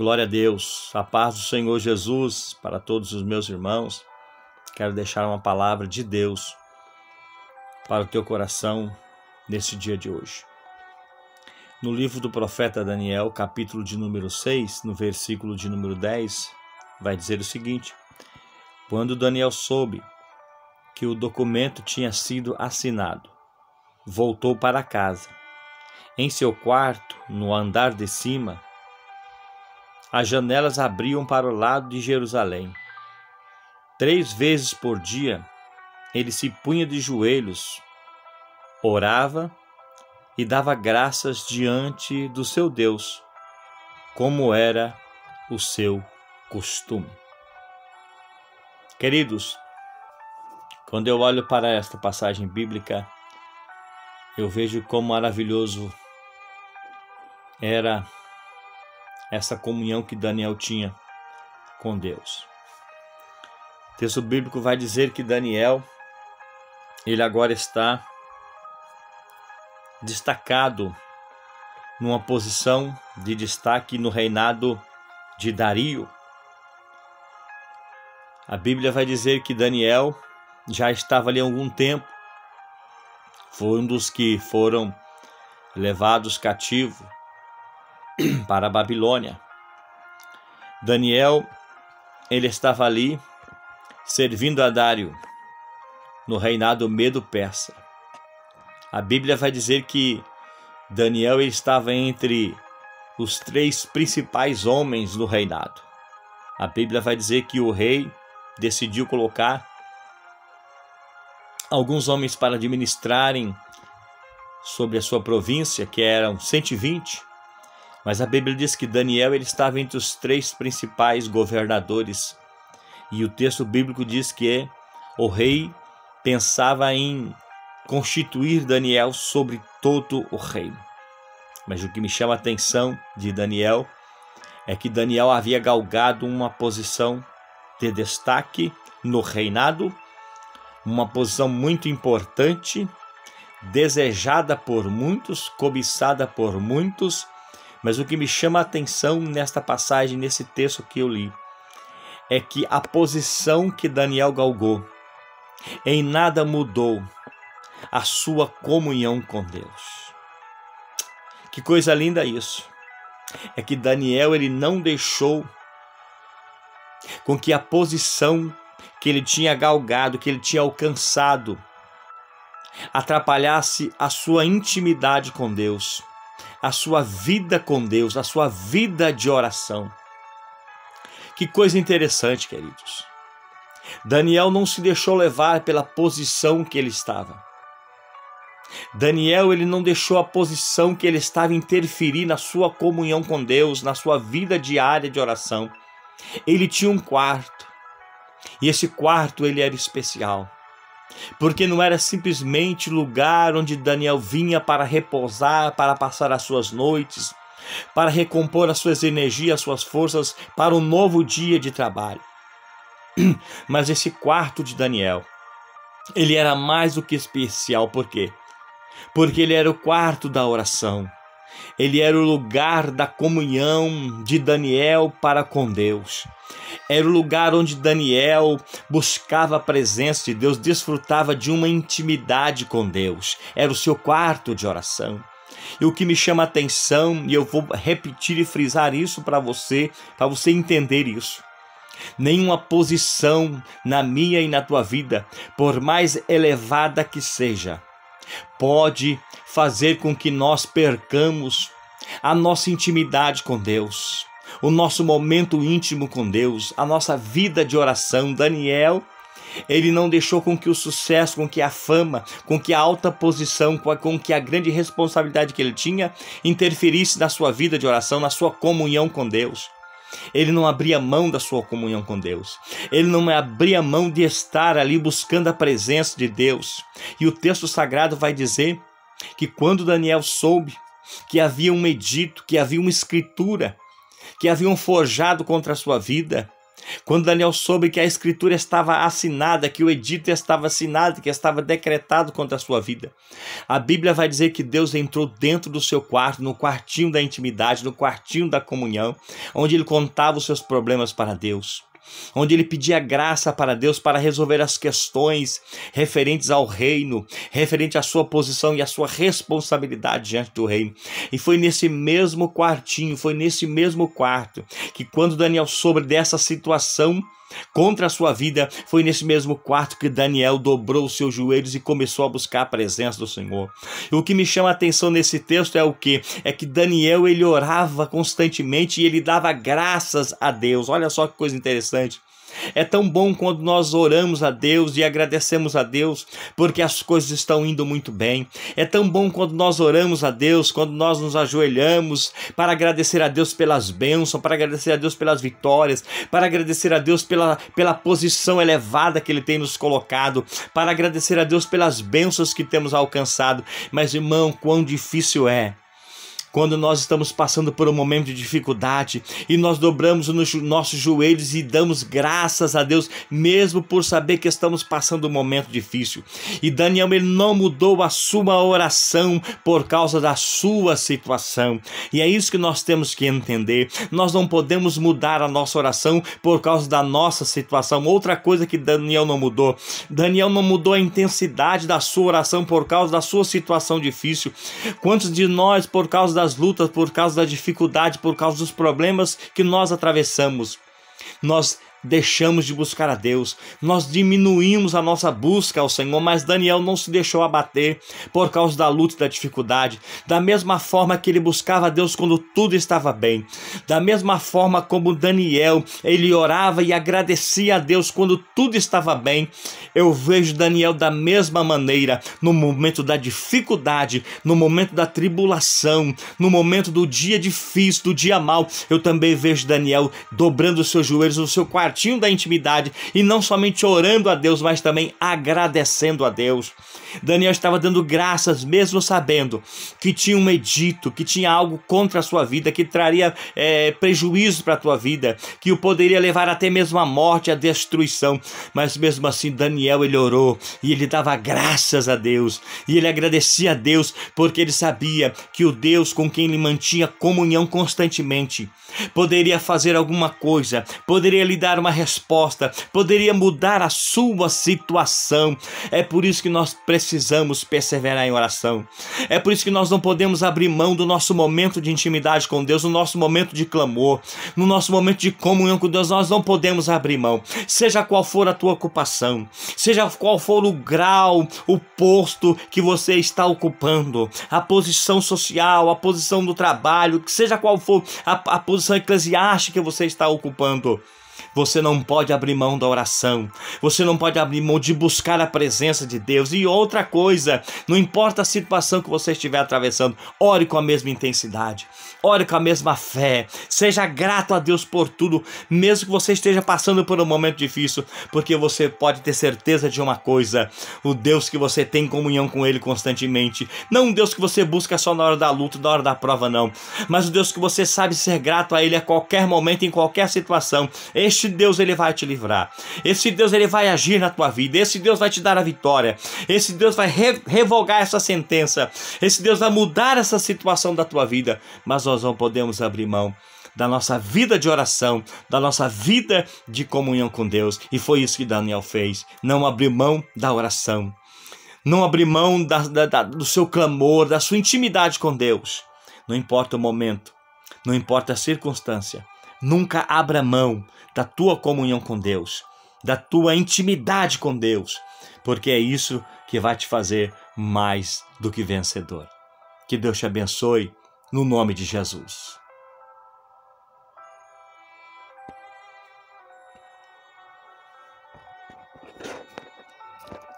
Glória a Deus, a paz do Senhor Jesus para todos os meus irmãos. Quero deixar uma palavra de Deus para o teu coração nesse dia de hoje. No livro do profeta Daniel, capítulo de número 6, no versículo de número 10, vai dizer o seguinte: quando Daniel soube que o documento tinha sido assinado, voltou para casa. Em seu quarto, no andar de cima, as janelas abriam para o lado de Jerusalém. 3 vezes por dia, ele se punha de joelhos, orava e dava graças diante do seu Deus, como era o seu costume. Queridos, quando eu olho para esta passagem bíblica, eu vejo quão maravilhoso era essa comunhão que Daniel tinha com Deus. O texto bíblico vai dizer que Daniel, ele agora está destacado numa posição de destaque no reinado de Dario. A Bíblia vai dizer que Daniel já estava ali há algum tempo, foi um dos que foram levados cativo para a Babilônia. Daniel, ele estava ali servindo a Dário no reinado Medo-Persa. A Bíblia vai dizer que Daniel estava entre os 3 principais homens do reinado. A Bíblia vai dizer que o rei decidiu colocar alguns homens para administrarem sobre a sua província, que eram 120, mas a Bíblia diz que Daniel ele estava entre os 3 principais governadores, e o texto bíblico diz que o rei pensava em constituir Daniel sobre todo o reino. Mas o que me chama a atenção de Daniel é que Daniel havia galgado uma posição de destaque no reinado, uma posição muito importante, desejada por muitos, cobiçada por muitos. Mas o que me chama a atenção nesta passagem, nesse texto que eu li, é que a posição que Daniel galgou em nada mudou a sua comunhão com Deus. Que coisa linda isso! É que Daniel ele não deixou com que a posição que ele tinha galgado, que ele tinha alcançado, atrapalhasse a sua intimidade com Deus, a sua vida com Deus, a sua vida de oração. Que coisa interessante, queridos. Daniel não se deixou levar pela posição que ele estava. Daniel ele não deixou a posição que ele estava interferir na sua comunhão com Deus, na sua vida diária de oração. Ele tinha um quarto, e esse quarto ele era especial, porque não era simplesmente lugar onde Daniel vinha para repousar, para passar as suas noites, para recompor as suas energias, as suas forças para um novo dia de trabalho. Mas esse quarto de Daniel, ele era mais do que especial. Por quê? Porque ele era o quarto da oração. Ele era o lugar da comunhão de Daniel para com Deus. Era o lugar onde Daniel buscava a presença de Deus, desfrutava de uma intimidade com Deus. Era o seu quarto de oração. E o que me chama a atenção, e eu vou repetir e frisar isso para você entender isso: nenhuma posição na minha e na tua vida, por mais elevada que seja, pode fazer com que nós percamos a nossa intimidade com Deus, o nosso momento íntimo com Deus, a nossa vida de oração. Daniel, ele não deixou com que o sucesso, com que a fama, com que a alta posição, com que a grande responsabilidade que ele tinha interferisse na sua vida de oração, na sua comunhão com Deus. Ele não abria mão da sua comunhão com Deus. Ele não abria mão de estar ali buscando a presença de Deus. E o texto sagrado vai dizer que quando Daniel soube que havia um edito, que havia uma escritura, que haviam forjado contra a sua vida, Quando Daniel soube que a escritura estava assinada, que o edito estava assinado, que estava decretado contra a sua vida, a Bíblia vai dizer que Deus entrou dentro do seu quarto, no quartinho da intimidade, no quartinho da comunhão, onde ele contava os seus problemas para Deus, onde ele pedia graça para Deus para resolver as questões referentes ao reino, referente à sua posição e à sua responsabilidade diante do reino. E foi nesse mesmo quartinho, foi nesse mesmo quarto, que quando Daniel soube dessa situação contra a sua vida, foi nesse mesmo quarto que Daniel dobrou os seus joelhos e começou a buscar a presença do Senhor. E o que me chama a atenção nesse texto é o quê? É que Daniel, ele orava constantemente e ele dava graças a Deus. Olha só que coisa interessante. É tão bom quando nós oramos a Deus e agradecemos a Deus porque as coisas estão indo muito bem. É tão bom quando nós oramos a Deus, quando nós nos ajoelhamos para agradecer a Deus pelas bênçãos, para agradecer a Deus pelas vitórias, para agradecer a Deus pela posição elevada que Ele tem nos colocado, para agradecer a Deus pelas bênçãos que temos alcançado. Mas, irmão, quão difícil é quando nós estamos passando por um momento de dificuldade e nós dobramos os nossos joelhos e damos graças a Deus, mesmo por saber que estamos passando um momento difícil. E Daniel, ele não mudou a sua oração por causa da sua situação. E é isso que nós temos que entender. Nós não podemos mudar a nossa oração por causa da nossa situação. Outra coisa que Daniel não mudou a intensidade da sua oração por causa da sua situação difícil. Quantos de nós, por causa das lutas, por causa da dificuldade, por causa dos problemas que nós atravessamos, nós deixamos de buscar a Deus, nós diminuímos a nossa busca ao Senhor, mas Daniel não se deixou abater por causa da luta e da dificuldade, da mesma forma que ele buscava a Deus quando tudo estava bem, da mesma forma como Daniel, ele orava e agradecia a Deus quando tudo estava bem. Eu vejo Daniel da mesma maneira, no momento da dificuldade, no momento da tribulação, no momento do dia difícil, do dia mau, eu também vejo Daniel dobrando os seus joelhos no seu quartinho da intimidade e não somente orando a Deus, mas também agradecendo a Deus. Daniel estava dando graças, mesmo sabendo que tinha um edito, que tinha algo contra a sua vida, que traria prejuízo para a tua vida, que o poderia levar até mesmo à morte, à destruição. Mas mesmo assim, Daniel, ele orou e ele dava graças a Deus e ele agradecia a Deus porque ele sabia que o Deus com quem ele mantinha comunhão constantemente poderia fazer alguma coisa, poderia lhe dar uma resposta, poderia mudar a sua situação. É por isso que nós precisamos perseverar em oração. É por isso que nós não podemos abrir mão do nosso momento de intimidade com Deus, no nosso momento de clamor, no nosso momento de comunhão com Deus. Nós não podemos abrir mão. Seja qual for a tua ocupação, seja qual for o grau, o posto que você está ocupando, a posição social, a posição do trabalho, seja qual for a posição eclesiástica que você está ocupando, você não pode abrir mão da oração, você não pode abrir mão de buscar a presença de Deus. E outra coisa, não importa a situação que você estiver atravessando, ore com a mesma intensidade, ore com a mesma fé, seja grato a Deus por tudo, mesmo que você esteja passando por um momento difícil, porque você pode ter certeza de uma coisa: o Deus que você tem comunhão com Ele constantemente, não um Deus que você busca só na hora da luta, na hora da prova, não, mas o Deus que você sabe ser grato a Ele a qualquer momento, em qualquer situação. Este Deus, ele vai te livrar. Esse Deus, ele vai agir na tua vida. Esse Deus vai te dar a vitória. Esse Deus vai revogar essa sentença. Esse Deus vai mudar essa situação da tua vida. Mas nós não podemos abrir mão da nossa vida de oração, da nossa vida de comunhão com Deus. E foi isso que Daniel fez. Não abrir mão da oração. Não abrir mão do seu clamor, da sua intimidade com Deus. Não importa o momento, não importa a circunstância. Nunca abra mão da tua comunhão com Deus, da tua intimidade com Deus, porque é isso que vai te fazer mais do que vencedor. Que Deus te abençoe, no nome de Jesus.